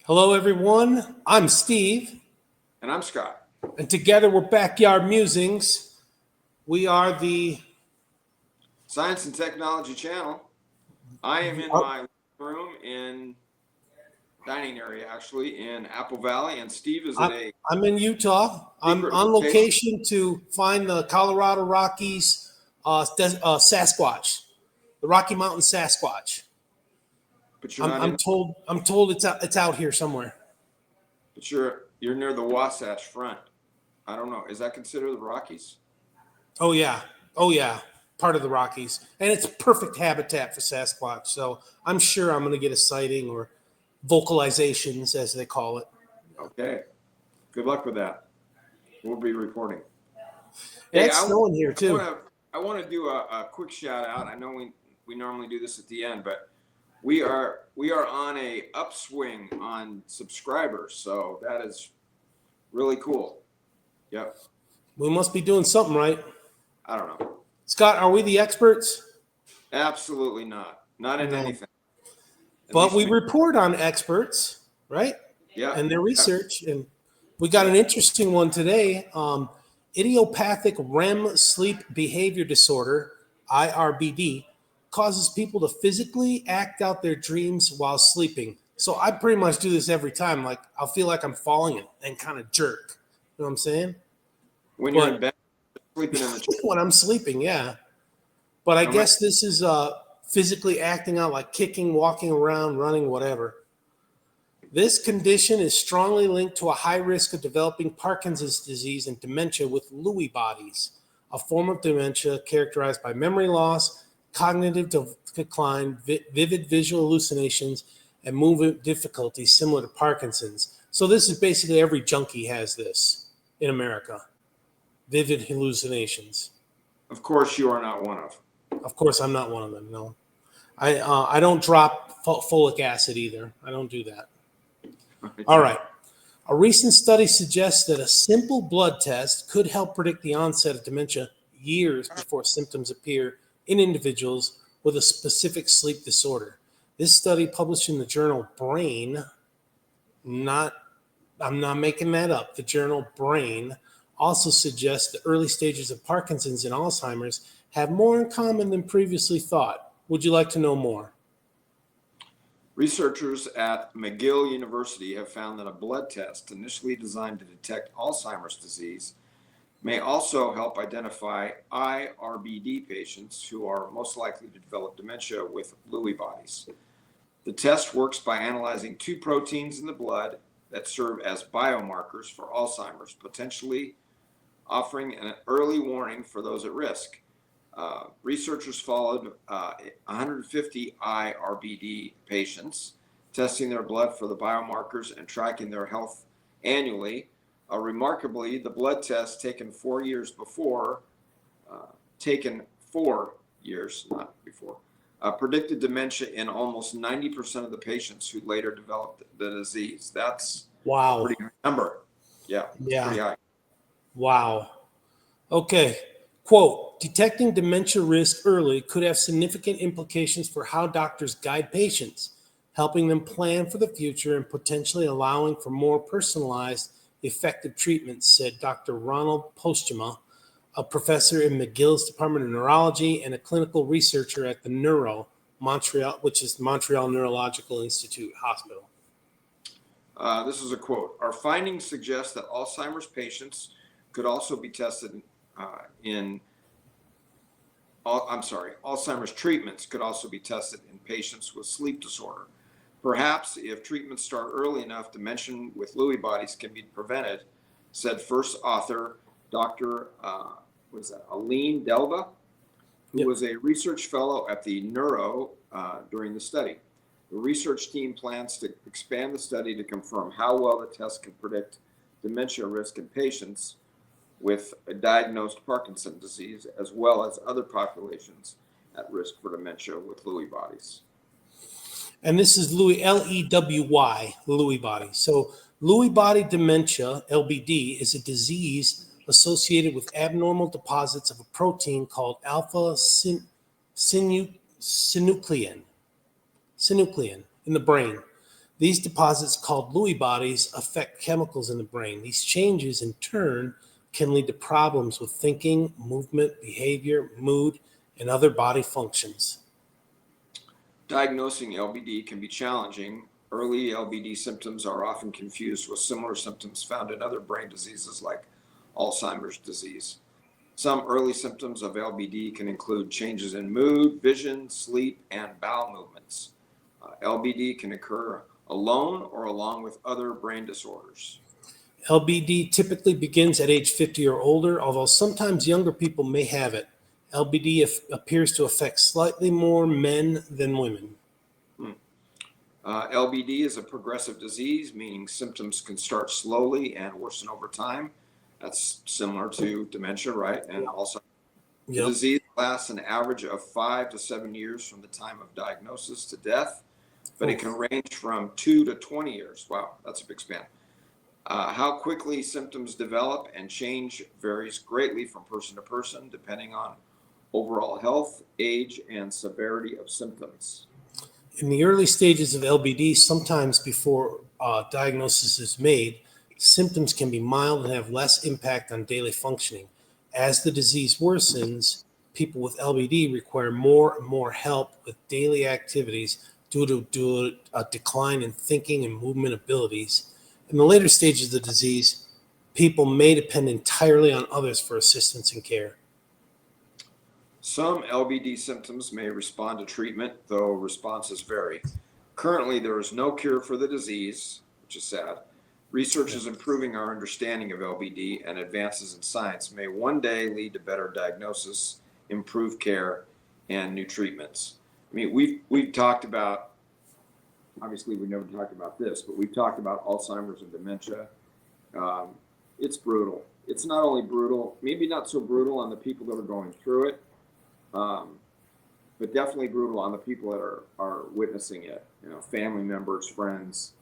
Hello, everyone. I'm Steve, And I'm Scott. and together we're Backyard Musings. We are the Science and Technology Channel. I am in my room in dining area, actually, in Apple Valley, and Steve is at a I'm in Utah. I'm secret on location. location to find the Colorado Rockies Sasquatch, the Rocky Mountain Sasquatch. But you're not I'm in. told it's out here somewhere. But you're near the Wasatch Front. I don't know. Is that considered the Rockies? Oh yeah, part of the Rockies, and it's perfect habitat for Sasquatch. So I'm sure I'm going to get a sighting or vocalizations, as they call it. Okay. Good luck with that. We'll be reporting. It's snowing here too. I want to do a quick shout out. I know we normally do this at the end, but we are on a upswing on subscribers, so that is really cool. Yep. We must be doing something right. I don't know. Scott, are we the experts? Absolutely not. Not in anything. But we report on experts, right? Yeah. And their research. And we got an interesting one today. Idiopathic REM sleep behavior disorder, iRBD, causes people to physically act out their dreams while sleeping. So I pretty much do this every time. Like I'll feel like I'm falling and kind of jerk. You know what I'm saying? When you're in bed, sleeping in the chair. When I'm sleeping, yeah. But I guess this is physically acting out, like kicking, walking around, running, whatever. This condition is strongly linked to a high risk of developing Parkinson's disease and dementia with Lewy bodies, a form of dementia characterized by memory loss, cognitive decline, vivid visual hallucinations, and movement difficulties similar to Parkinson's. So this is basically every junkie has this in America. Vivid hallucinations. Of course, you are not one of. Of course, I'm not one of them. No, I don't drop folic acid either. I don't do that. All right. A recent study suggests that a simple blood test could help predict the onset of dementia years before symptoms appear in individuals with a specific sleep disorder. This study, published in the journal Brain, I'm not making that up. The journal Brain also suggests the early stages of Parkinson's and Alzheimer's have more in common than previously thought. Would you like to know more? Researchers at McGill University have found that a blood test initially designed to detect Alzheimer's disease may also help identify iRBD patients who are most likely to develop dementia with Lewy bodies. The test works by analyzing two proteins in the blood that serve as biomarkers for Alzheimer's, potentially offering an early warning for those at risk. Researchers followed 150 iRBD patients, testing their blood for the biomarkers and tracking their health annually. Remarkably, the blood test taken 4 years before, predicted dementia in almost 90% of the patients who later developed the disease. That's wow. A pretty high number. Yeah. Pretty high. Wow. Okay. Quote, detecting dementia risk early could have significant implications for how doctors guide patients, helping them plan for the future and potentially allowing for more personalized, effective treatments, said Dr. Ronald Postuma, a professor in McGill's Department of Neurology and a clinical researcher at the Montreal, which is Montreal Neurological Institute Hospital. This is a quote. Our findings suggest that Alzheimer's patients could also be tested Alzheimer's treatments could also be tested in patients with sleep disorder. Perhaps if treatments start early enough, dementia with Lewy bodies can be prevented, said first author Dr. Aline Delva, who was a research fellow at the Neuro during the study. The research team plans to expand the study to confirm how well the test can predict dementia risk in patients with a diagnosed Parkinson's disease, as well as other populations at risk for dementia with Lewy bodies. And this is Lewy, L-E-W-Y, Lewy body. So Lewy body dementia, LBD, is a disease associated with abnormal deposits of a protein called alpha-synuclein in the brain. These deposits, called Lewy bodies, affect chemicals in the brain. These changes, in turn, can lead to problems with thinking, movement, behavior, mood, and other body functions. Diagnosing LBD can be challenging. Early LBD symptoms are often confused with similar symptoms found in other brain diseases like Alzheimer's disease. Some early symptoms of LBD can include changes in mood, vision, sleep, and bowel movements. LBD can occur alone or along with other brain disorders. LBD typically begins at age 50 or older, although sometimes younger people may have it. LBD appears to affect slightly more men than women. LBD is a progressive disease, meaning symptoms can start slowly and worsen over time. That's similar to dementia, right? And also, the disease lasts an average of 5 to 7 years from the time of diagnosis to death, but it can range from 2 to 20 years. Wow, that's a big span. How quickly symptoms develop and change varies greatly from person to person, depending on overall health, age, and severity of symptoms. In the early stages of LBD, sometimes before diagnosis is made, symptoms can be mild and have less impact on daily functioning. As the disease worsens, people with LBD require more and more help with daily activities due to a decline in thinking and movement abilities. In the later stages of the disease, people may depend entirely on others for assistance and care. Some LBD symptoms may respond to treatment, though responses vary. Currently, there is no cure for the disease, which is sad. Research is improving our understanding of LBD, and advances in science may one day lead to better diagnosis, improved care, and new treatments. I mean, we've talked about, obviously we never talked about this, but we've talked about Alzheimer's and dementia. It's brutal. It's not only brutal, maybe not so brutal on the people that are going through it, but definitely brutal on the people that are witnessing it. You know, family members, friends.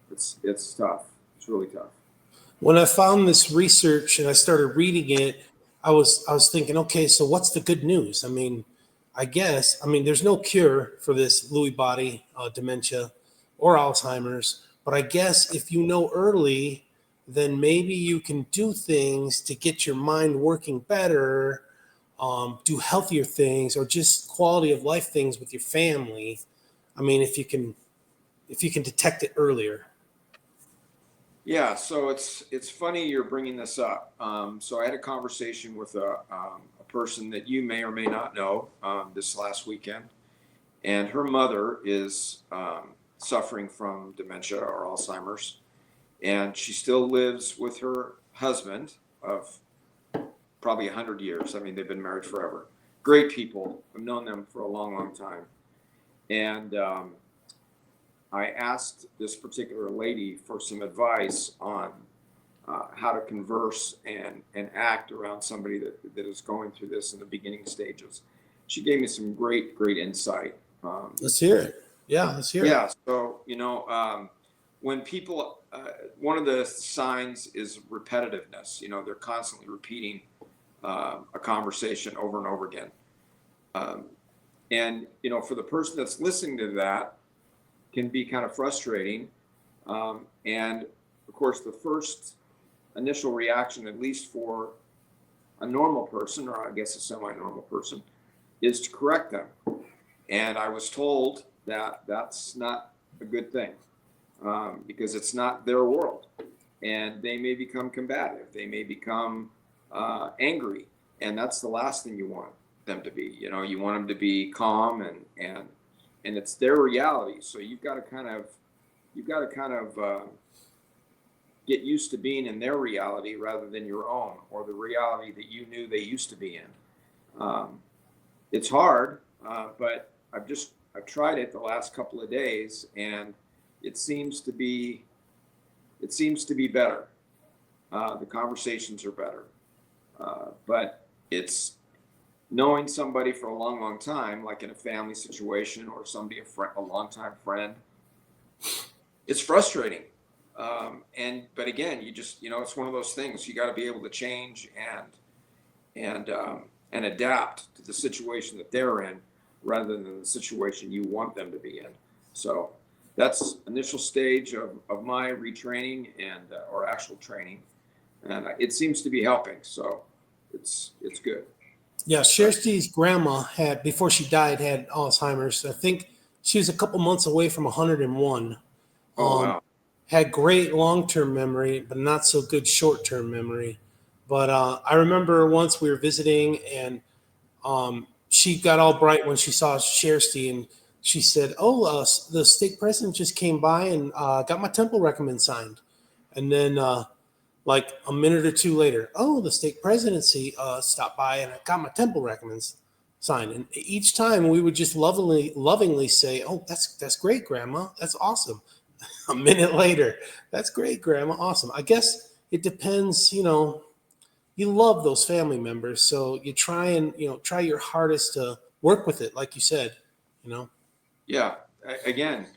It's tough. It's really tough. When I found this research and I started reading it, I was thinking, okay, so what's the good news? I mean, there's no cure for this Lewy body dementia or Alzheimer's, but I guess if you know early, then maybe you can do things to get your mind working better, do healthier things, or just quality of life things with your family. I mean, if you can detect it earlier. Yeah, so it's funny you're bringing this up. So I had a conversation with a person that you may or may not know this last weekend, and her mother is suffering from dementia or Alzheimer's, and she still lives with her husband of probably 100 years. I mean, they've been married forever. Great people. I've known them for a long, long time. And I asked this particular lady for some advice on how to converse and act around somebody that is going through this in the beginning stages. She gave me some great insight. Let's hear it. Yeah, let's hear it. Yeah, so, when people, one of the signs is repetitiveness. You know, they're constantly repeating a conversation over and over again. And, for the person that's listening to that, can be kind of frustrating. And of course, the first initial reaction, at least for a normal person, or I guess a semi-normal person, is to correct them. And I was told that that's not a good thing, because it's not their world. And they may become combative. They may become angry. And that's the last thing you want them to be. You want them to be calm and it's their reality. So you've got to kind of get used to being in their reality rather than your own, or the reality that you knew they used to be in. It's hard, but I've tried it the last couple of days, and it seems to be better. The conversations are better, but it's knowing somebody for a long, long time, like in a family situation or somebody, a longtime friend. It's frustrating. But again, you just, it's one of those things. You got to be able to change and adapt to the situation that they're in, rather than the situation you want them to be in. So that's initial stage of my retraining and or actual training, and it seems to be helping. So it's good. Yeah, Shersty's grandma had, before she died, had Alzheimer's. I think she was a couple months away from 101. Oh wow. Had great long-term memory, but not so good short-term memory. But I remember once we were visiting, and she got all bright when she saw Shersty, and she said, "Oh, the stake president just came by and got my temple recommend signed." And then, like a minute or two later, "Oh, the stake presidency stopped by and I got my temple recommends signed." And each time we would just lovingly say, "Oh, that's great, Grandma. That's awesome." A minute later, "That's great, Grandma. Awesome." I guess it depends, you love those family members, so you try and try your hardest to work with it, like you said. Yeah. Again,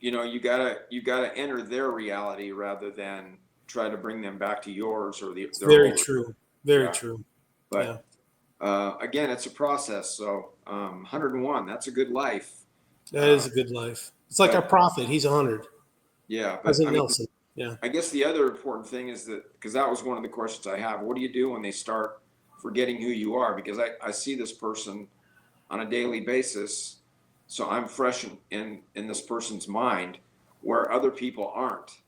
you gotta enter their reality rather than try to bring them back to yours or It's their very old. true. Very Yeah. true. Yeah, But again, it's a process. So 101, that's a good life. that is Uh, a good life. It's like our but prophet. He's 100. yeah, but I President mean, Nelson. Yeah. I guess the other important thing is that, because that was one of the questions I have. What do you do when they start forgetting who you are? Because I see this person on a daily basis, so I'm fresh in this person's mind where other people aren't.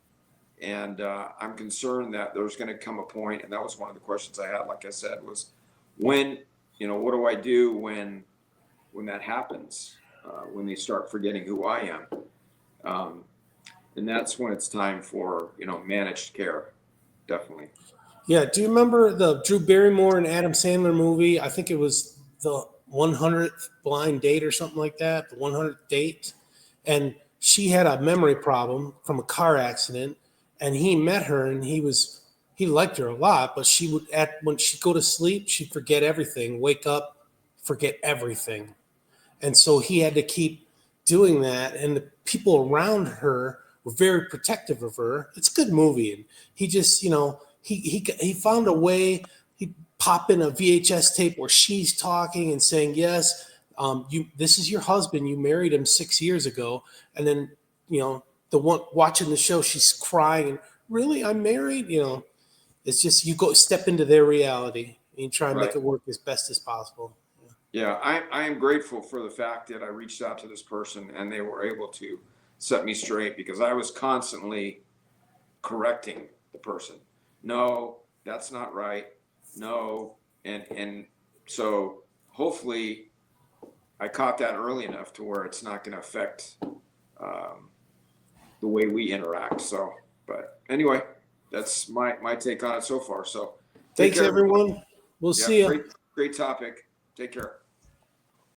And I'm concerned that there's going to come a point, and that was one of the questions I had, like I said, was when, what do I do when that happens, when they start forgetting who I am? And that's when it's time for, managed care, definitely. Yeah. Do you remember the Drew Barrymore and Adam Sandler movie? I think it was the 100th blind date or something like that, the 100th date. And she had a memory problem from a car accident. And he met her, and he liked her a lot, but she would, when she'd go to sleep, she'd forget everything, wake up, forget everything. And so he had to keep doing that. And the people around her were very protective of her. It's a good movie. And he just, he found a way. He'd pop in a VHS tape where she's talking and saying, "Yes, this is your husband. You married him 6 years ago." And then, the one watching the show, she's crying. And, "Really, I'm married?" It's just, you go step into their reality and you try and make Right. it work as best as possible. Yeah, I am grateful for the fact that I reached out to this person and they were able to set me straight, because I was constantly correcting the person. No, that's not right. No, and so hopefully I caught that early enough to where it's not going to affect the way we interact. So, but anyway, that's my take on it so far. So take Thanks, care, everybody. everyone. We'll Yeah, see you. great topic. Take care.